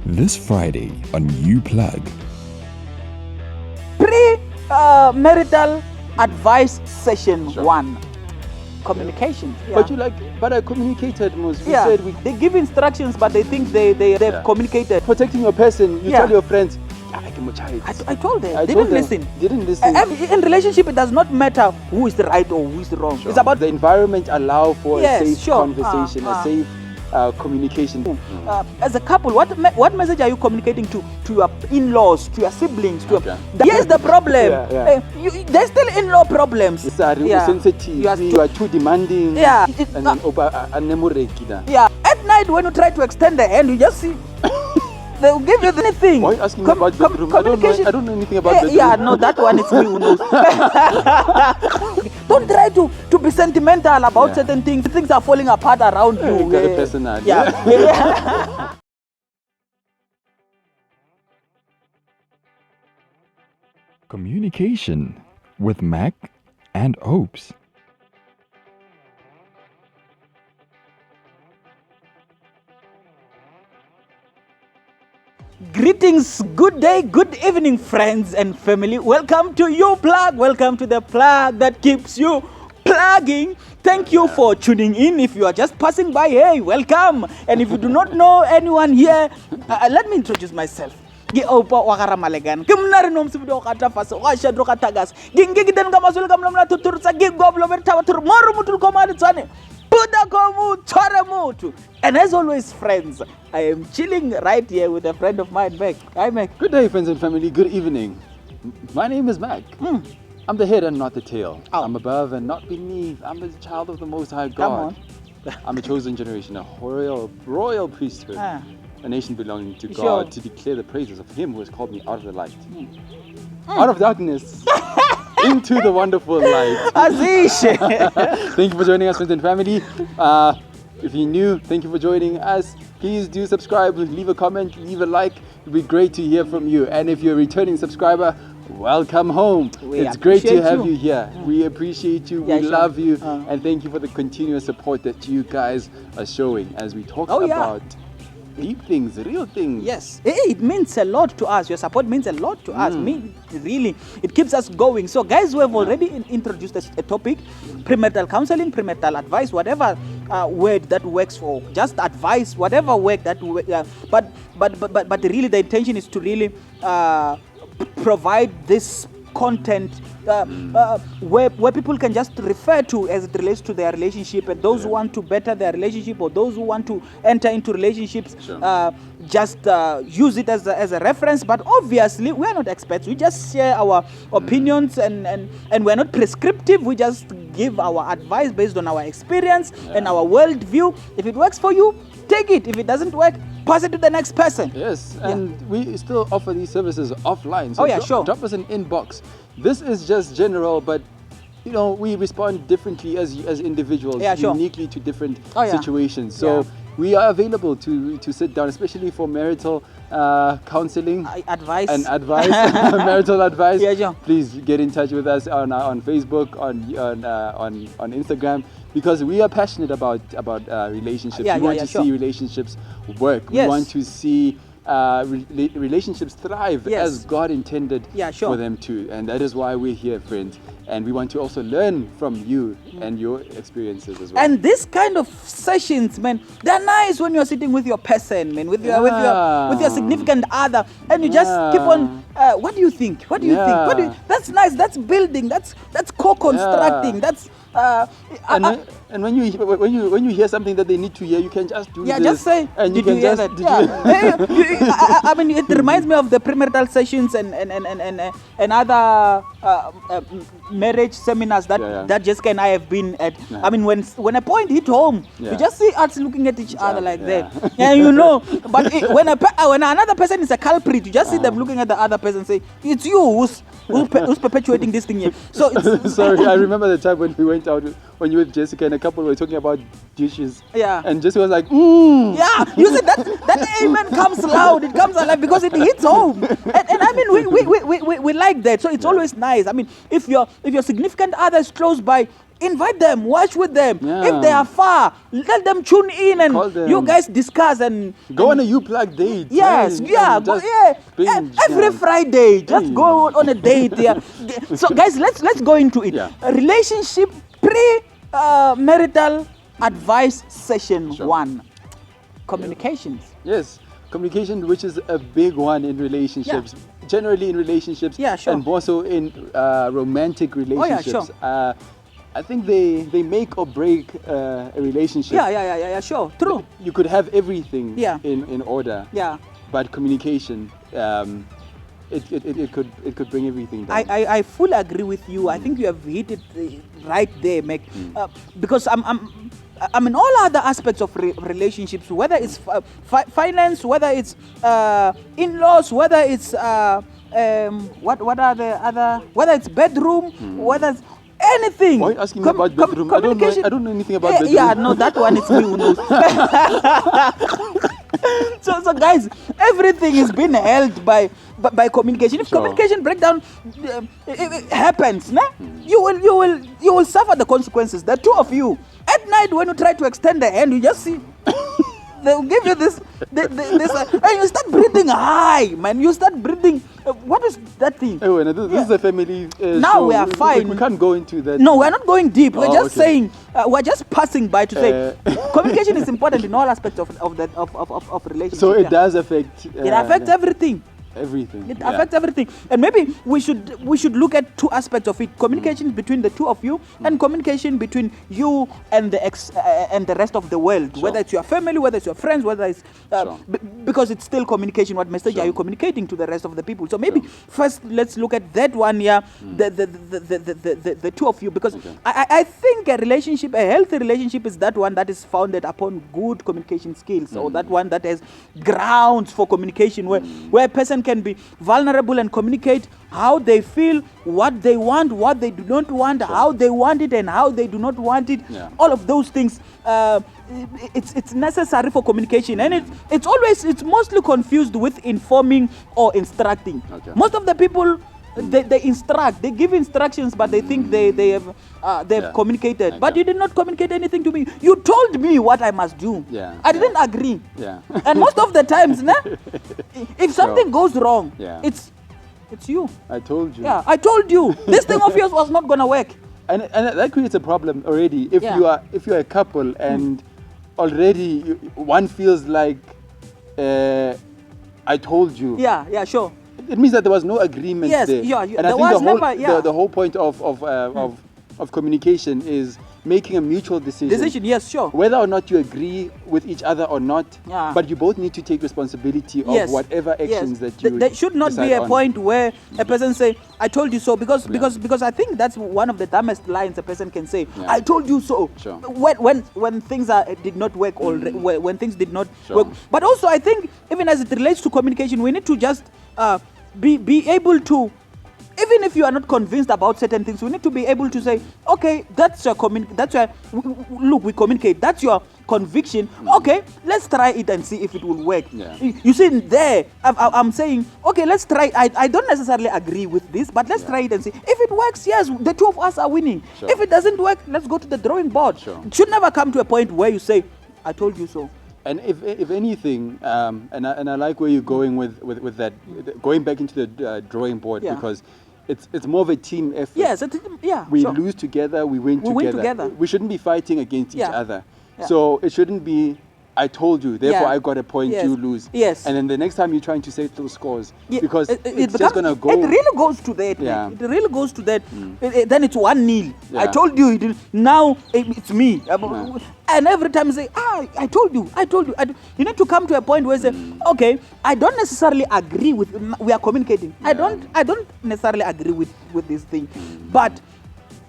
This Friday on Plug. Pre-marital advice session 1. Communication. Yeah. But I communicated, Mus. We Yeah. said They give instructions, but they think they've communicated. protecting your person. You Yeah. tell your friends, I told them. I They told didn't them. listen. Didn't listen. In relationship, it does not matter who is the right or who is the wrong. Sure. It's about the environment allow for Yes, a safe sure. conversation, a safe communication. as a couple, what message are you communicating to your in-laws, to your siblings? Here's the problem. Yeah. There's still in-law problems. Yeah. Sensitive. You are too demanding. Yeah. And then Yeah. At night, when you try to extend the hand, you just see. They'll give you anything. Why are you asking me about bedroom? I don't know anything about bedroom. Yeah, no, that one is me who knows. Don't try to be sentimental about certain things. Things are falling apart around you. You got a personality. Yeah. Communication with Mac and Opes. Greetings, good day, good evening, friends and family. Welcome to Plug. Welcome to the plug that keeps you plugging. Thank you for tuning in. If you are just passing by, hey, welcome. And if you do not know anyone here, let me introduce myself. Ke opa wa gara malegan ke mnare no msibi do kata fase wa shadro kata gas gingi den ga masule ga mlamla tutursa gi goblo berta tur moru mutul komani tsane puda komu tore mutu. And as always, friends, I am chilling right here with a friend of mine, Mac. Hi, Mac. Good day, friends and family. Good evening. My name is Mac. I'm the head and not the tail. Oh. I'm above and not beneath. I'm a child of the Most High God. Come on. I'm a chosen generation, a royal priesthood, a nation belonging to God, Sure. to declare the praises of Him who has called me out of the light, out of darkness, into the wonderful light. Azish. Thank you for joining us, friends and family. If you're new, thank you for joining us. Please do subscribe, leave a comment, leave a like. It'd be great to hear from you. And if you're a returning subscriber, welcome home. It's great to have you here. We appreciate you. We love you. And thank you for the continuous support that you guys are showing as we talk about deep things, real things. Yes, it means a lot to us. Your support means a lot to us. Really, it keeps us going. So, guys, we have already introduced a topic: premarital counseling, premarital advice, whatever word that works for. Just advice, whatever word that. But really, the intention is to really provide this content where people can just refer to as it relates to their relationship, and those who want to better their relationship or those who want to enter into relationships, just use it as a reference. But obviously we are not experts. We just share our opinions, and we're not prescriptive. We just give our advice based on our experience and our worldview. If it works for you, take it. If it doesn't work, pass it to the next person. Yes, and we still offer these services offline. So sure. Drop us an inbox. This is just general, but you know, we respond differently as individuals, uniquely to different situations. So we are available to sit down, especially for marital counseling advice and marital advice. Sure. Please get in touch with us on Facebook, on Instagram, because we are passionate about relationships. We want to see relationships work. We want to see relationships thrive as God intended for them to, and that is why we're here, friends. And we want to also learn from you and your experiences as well. And this kind of sessions, man, they're nice when you're sitting with your person, man, with your significant other, and you just keep on. What do you think? What do you think? That's nice. That's building. That's co-constructing. That's. And when you hear something that they need to hear, you can just do this. Just say, and did you hear that? I mean, it reminds me of the premarital sessions and other marriage seminars that Jessica and I have been at. I mean, when a point hit home, you just see us looking at each other like that, and you know. But when another person is a culprit, you just see them looking at the other person and say, "It's you who's perpetuating this thing here." So it's sorry, I remember the time when we went out when you were with Jessica and a couple were talking about dishes. And Jessica was like, Yeah, you see that amen comes loud, it comes alive because it hits home. And I mean we like that. So it's always nice. I mean, if your significant other is close by, invite them, watch with them. Yeah. If they are far, let them tune in and Call them. you guys discuss and Go on a U-plug date. yes, man, yeah, and go, just yeah. binge, Every yeah. Friday, just Hey. go on a date. Yeah. So, guys, let's go into it. Yeah. A relationship pre-marital advice session Sure. 1. Communications. Yes, communication, which is a big one in relationships. Generally in relationships, Yeah, sure. and more so in romantic relationships. sure. I think they make or break a relationship. Yeah, sure. True. You could have everything Yeah. in order, Yeah. but communication, it could bring everything down. I fully agree with you. I think you have hit it right there, Mac. Because I'm in all other aspects of relationships, whether it's finance, whether it's in-laws, whether it's what are the other, whether it's bedroom, whether it's anything. Why are you asking me about bedroom? I don't know anything about bedroom. Yeah, no, that one is me who knows. So guys, everything is being held by communication. If Sure. communication breakdown it happens, nah? You will suffer the consequences. The two of you at night when you try to extend the hand, you just see. They'll give you this, and you start breathing high, man. You start breathing. What is that thing? Anyway, now this is a family Now show. we are fine. We can't go into that. No, we're not going deep. We're Oh, just okay. saying, we're just passing by to say communication is important in all aspects of relationship. So it yeah. does affect. It affects everything. everything. It yeah. affects everything. And maybe we should look at two aspects of it: communication between the two of you, and communication between you and the rest of the world. Sure. Whether it's your family, whether it's your friends, whether it's Sure. because it's still communication. What message Sure. are you communicating to the rest of the people? So maybe Sure. first let's look at that one. Yeah, the two of you, because Okay. I think a healthy relationship is that one that is founded upon good communication skills, or that one that has grounds for communication, where a person can be vulnerable and communicate how they feel, what they want, what they do not want, how they want it and how they do not want it. Yeah. All of those things, it's necessary for communication, and it's mostly confused with informing or instructing. Okay. Most of the people, they instruct, they give instructions, but they think they have Yeah. communicated. Okay. But you did not communicate anything to me. You told me what I must do. Yeah. I didn't agree. Yeah. And most of the times, nah, if something goes wrong, Yeah. it's you. I told you. Yeah, I told you this thing of yours was not gonna work. And that creates a problem already. If Yeah. you're a couple and already one feels like I told you. Yeah, sure. It means that there was no agreement Yes, there. yeah, And I there think was the whole, never- yeah. the whole point of communication is making a mutual decision. Yes, sure. Whether or not you agree with each other or not, Yeah. but you both need to take responsibility of Yes, whatever yes. actions that you There should not be decide a on. point where a person say, "I told you so," because I think that's one of the dumbest lines a person can say. Yeah. "I told you so." Sure. When things did not work, when things did not Sure. work. But also, I think even as it relates to communication, we need to just be able to. Even if you are not convinced about certain things, we need to be able to say, okay, look, we communicate. That's your conviction. Okay, let's try it and see if it will work. Yeah. You see, there, I'm saying, okay, let's try. I don't necessarily agree with this, but let's try it and see. If it works, yes, the two of us are winning. Sure. If it doesn't work, let's go to the drawing board. Sure. It should never come to a point where you say, I told you so. And if anything, and I like where you're going with that, going back into the drawing board, Yeah. because it's more of a team effort. Yes, We sure. lose together, we win We win together. We shouldn't be fighting against each Yeah. other. Yeah. So it shouldn't be, I told you, therefore Yeah. I got a point, Yes. you lose. Yes. And then the next time you're trying to settle scores, Yeah, because it it's becomes- just going to go. It really goes to that. Yeah. It really goes to that. Then it's 1-0. I Yeah. told you. Now it's me. And every time I say, I told you. You need to come to a point where you say, okay, I don't necessarily agree with. We are communicating. I don't necessarily agree with this thing, but.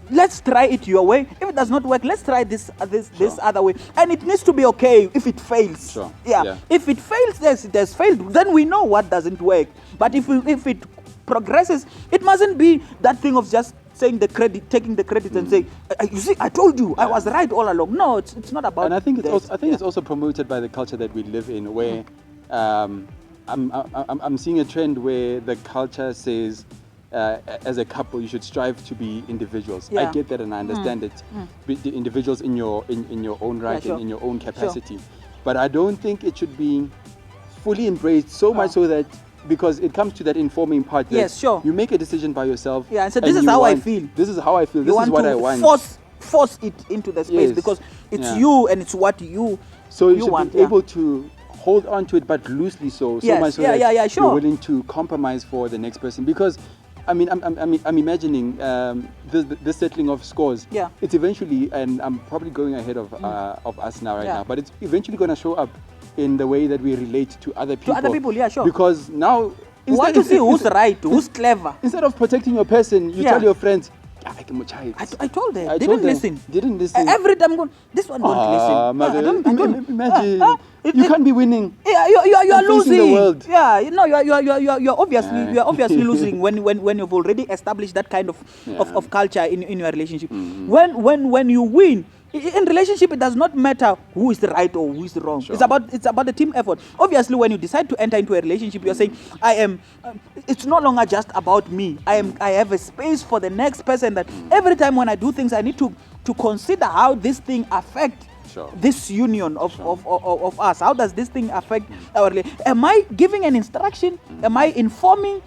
Let's try it your way. If it does not work, let's try this other way. And it needs to be okay if it fails. Sure. Yeah. Yeah. If it fails, yes, it has failed. Then we know what doesn't work. But if it progresses, it mustn't be that thing of just saying the credit, taking the credit, and saying, "You see, I told you, I was right all along." No, it's not about. And I think that. it's also promoted by the culture that we live in, where I'm seeing a trend where the culture says, as a couple, you should strive to be individuals. Yeah. I get that and I understand it. Be the individuals in your own right sure. and in your own capacity. But I don't think it should be fully embraced so much so that, because it comes to that informing part. That Yes, sure. You make a decision by yourself. Yeah, and so this is how I feel. This is how I feel. You This want is what to I want. force it into the space Yes. because it's Yeah. you and it's what you So you should want. be able to hold on to it, but loosely so Yes, much so yeah, that yeah, yeah, sure. you're willing to compromise for the next person. Because I mean, I'm imagining the settling of scores. Yeah. It's eventually, and I'm probably going ahead of us now Yeah. now, but it's eventually going to show up in the way that we relate to other people. To other people, yeah, sure. Because now, You want to see who's right, who's clever. Instead of protecting your person, you Yeah. tell your friends, I told them. I They told didn't them. listen. Didn't listen. Every time I'm going, this one don't listen. Mother, I don't. imagine. You can't be winning. Yeah, you are and facing losing. the world. Yeah, you know, you're obviously losing when you've already established that kind of culture in your relationship. When you win. In relationship, it does not matter who is right or who is wrong. Sure. It's about the team effort. Obviously, when you decide to enter into a relationship, you're saying, it's no longer just about me. I have a space for the next person. That every time when I do things, I need to consider how this thing affects Sure. this union of us. How does this thing affect our relationship? Am I giving an instruction? Am I informing?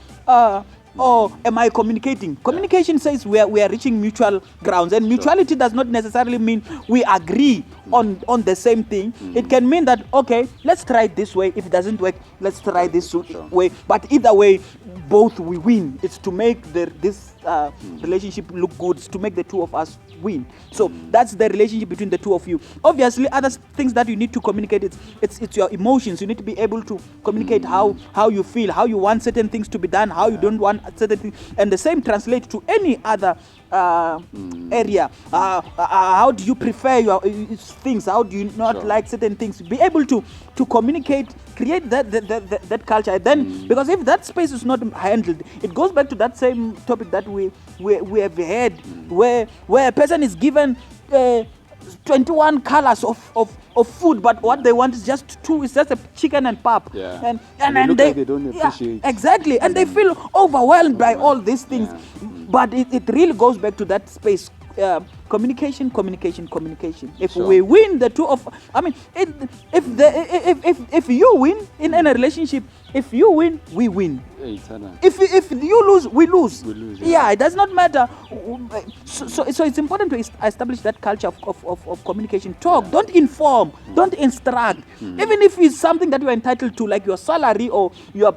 Or am I communicating? Communication says we are reaching mutual grounds, and mutuality does not necessarily mean we agree on the same thing. It can mean that, okay, let's try it this way. If it doesn't work, let's try this way. But either way, both we win. It's to make this relationship look good. It's to make the two of us win. So that's the relationship between the two of you. Obviously, other things that you need to communicate, it's your emotions. You need to be able to communicate how you feel, how you want certain things to be done, how you don't want certain things, and the same translate to any other area. How do you prefer your things? How do you not like certain things? Be able to communicate, create that culture. Then, because if that space is not handled, it goes back to that same topic that we have had, where a person is given 21 colors of food, but what they want is just two. It's just a chicken and pap. Yeah. And they look like they don't appreciate. Exactly, and they feel overwhelmed by all these things. Yeah. But it really goes back to that space. Communication. If Sure. we win, the two of, I mean, if you win in any relationship, if you win, we win. If you lose, we lose. We lose, Yeah, it does not matter. So it's important to establish that culture of communication. Talk, don't inform, don't instruct. Even if it's something that you are entitled to, like your salary or your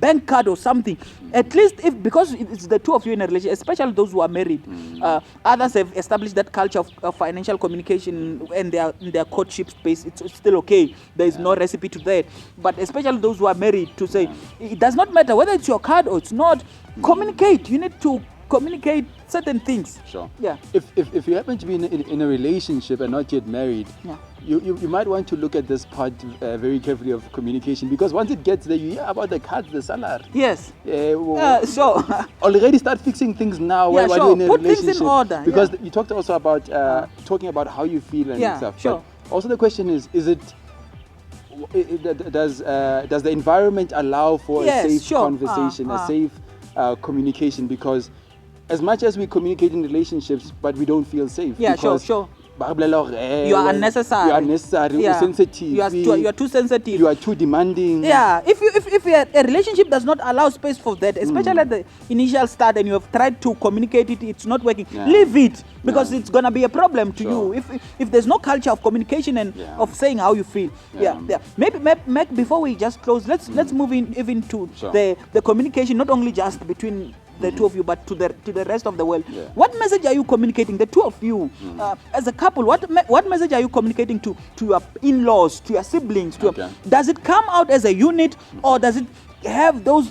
bank card or something. At least because it's the two of you in a relationship, especially those who are married. Others have established that culture of financial communication in their courtship space. It's still okay. There is no recipe to that. But especially those who are married, to say it does not matter whether it's your card or it's not. Communicate. You need to communicate certain things. Sure. Yeah. If you happen to be in a relationship and not yet married, Yeah. you might want to look at this part very carefully of communication, because once it gets there, you hear about the cards, the salary. Yes. So already start fixing things now while sure. you're in a Put relationship. things in order. Because you talked also about talking about how you feel and Yeah, stuff. sure. But also the question is does the environment allow for Yes, a safe sure. conversation, a safe communication? Because as much as we communicate in relationships, but we don't feel safe. Yeah, because sure. You You are unnecessary. You are unnecessary. Yeah. Sensitive. You are too sensitive. You are too demanding. Yeah, if a relationship does not allow space for that, especially at the initial start, and you have tried to communicate it, it's not working. Yeah. Leave it, because it's gonna be a problem to Sure. you if there's no culture of communication and of saying how you feel. Yeah. Maybe before we just close, let's move in even to Sure. the communication, not only just between the two of you, but to the rest of the world. Yeah. What message are you communicating, the two of you, as a couple? What message are you communicating to your in-laws, to your siblings? Does it come out as a unit, or does it have those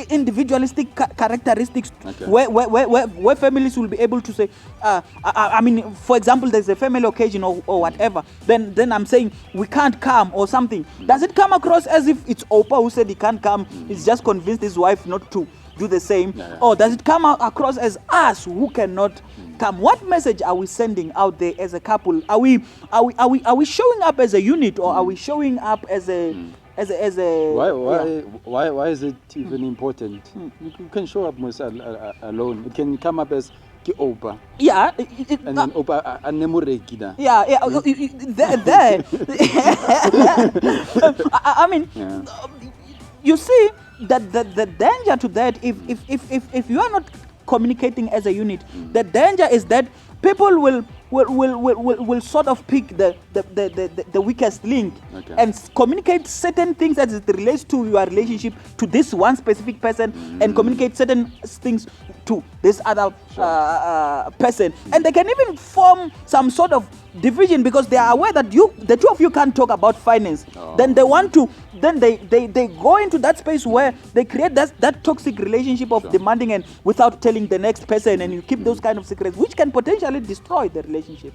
individualistic characteristics where families will be able to say, I mean, for example, there's a family occasion or whatever, then I'm saying we can't come or something. Does it come across as if it's Opa who said he can't come, he's just convinced his wife not to do the same? Or does it come across as us who cannot come? What message are we sending out there as a couple? Are we showing up as a unit, or are we showing up as as a Why is it even important? You can show up most alone. It can come up as ki opa. Yeah, And then opa anemureki da. yeah, there. I mean, Yeah. you see that the danger to that, if you are not communicating as a unit, the danger is that people will sort of pick the weakest link Okay. and communicate certain things as it relates to your relationship to this one specific person, and communicate certain things to this other person, and they can even form some sort of division because they are aware that the two of you can't talk about finance. Then they want to, then they go into that space where they create that toxic relationship of demanding and without telling the next person, and you keep those kind of secrets which can potentially destroy the relationship.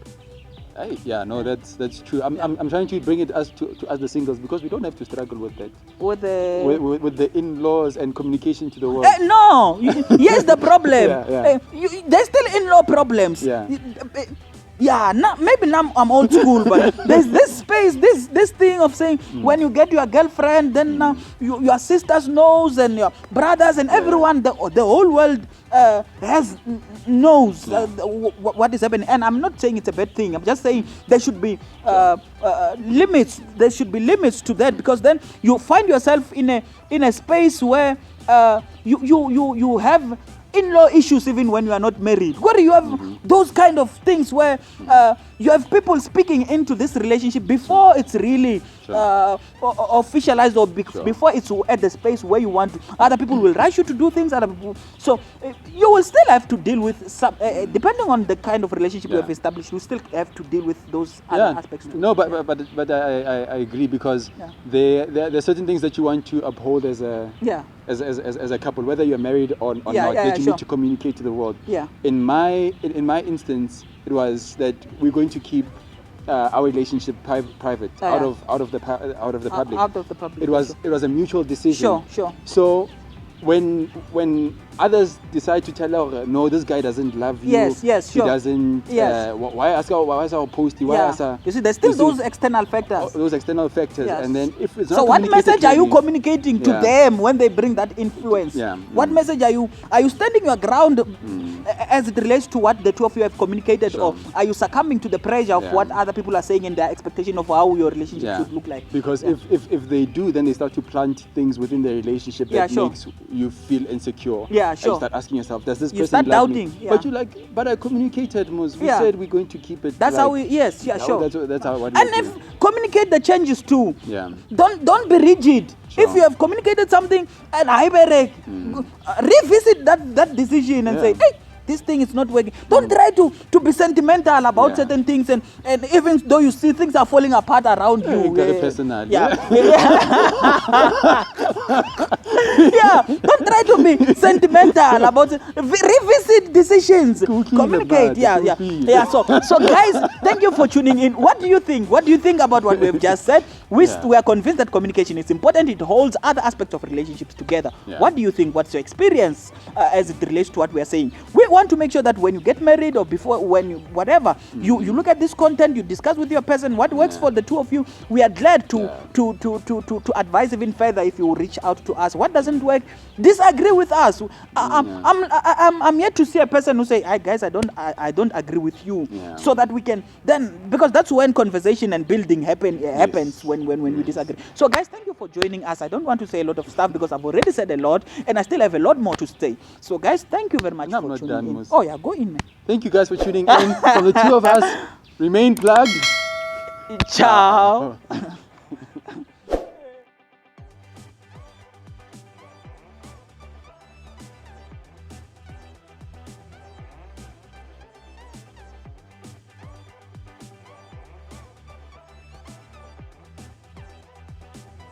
Yeah, no, that's true. I'm trying to bring it to us the singles, because we don't have to struggle with that. With the in-laws and communication to the world. no, here's the problem. Yeah. There's still in-law problems. Yeah. Yeah, maybe now I'm old school, but there's this space, this thing of saying when you get your girlfriend, then your sisters knows and your brothers and everyone, the whole world knows what is happening. And I'm not saying it's a bad thing. I'm just saying there should be limits. There should be limits to that, because then you find yourself in a space where you have in-law issues even when you are not married. Where you have those kind of things where you have people speaking into this relationship before it's really officialized, or before it's at the space where you want to. Other people will rush you to do things. Other people, so you will still have to deal with some, depending on the kind of relationship you have established. You still have to deal with those other aspects too. No, but I agree, because there are certain things that you want to uphold as a as a couple, whether you're married or not, that you need to communicate to the world. Yeah. In my instance, it was that we're going to keep our relationship private, out of the public. Out of the public. It was a mutual decision. Sure. So when others decide to tell her, no, this guy doesn't love you. Yes, He sure. doesn't. Why ask her? Why is our posty? Why ask her? You see, there's still those external factors. Those external factors, Yes. and then if it's not So what communicated message are you clearly- communicating to them when they bring that influence? Yeah. What message are you standing your ground as it relates to what the two of you have communicated, or are you succumbing to the pressure of what other people are saying and their expectation of how your relationship should look like? Because if they do, then they start to plant things within the relationship that makes you feel insecure. Yeah, And sure. you start asking yourself, does this You person start love doubting, me? But you but I communicated, Mus. We Yeah. said we're going to keep it. That's how we, sure. That's how. What And if communicate the changes too. Yeah. Don't be rigid. Sure. If you have communicated something and revisit that decision and say, hey, this thing is not working. Don't try to be sentimental about certain things, and even though you see things are falling apart around you. You got a personality. Don't try to be sentimental about it. Revisit decisions. Communicate. So guys, thank you for tuning in. What do you think? What do you think about what we have just said? We are convinced that communication is important. It holds other aspects of relationships together. What do you think? What's your experience as it relates to what we are saying? We want to make sure that when you get married or before, when you you look at this content, you discuss with your person what works for the two of you. We are glad to advise even further if you reach out to us. What doesn't work, disagree with us. I'm yet to see a person who say, "Hi guys, I don't agree with you," so that we can then, because that's when conversation and building happens when we disagree. So guys, thank you for joining us. I don't want to say a lot of stuff because I've already said a lot and I still have a lot more to say. So guys, thank you very much for tuning in. Oh yeah, go in, man. Thank you guys for tuning in. From the two of us, remain plugged. Ciao.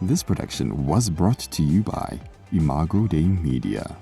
This production was brought to you by Imago Dei Media.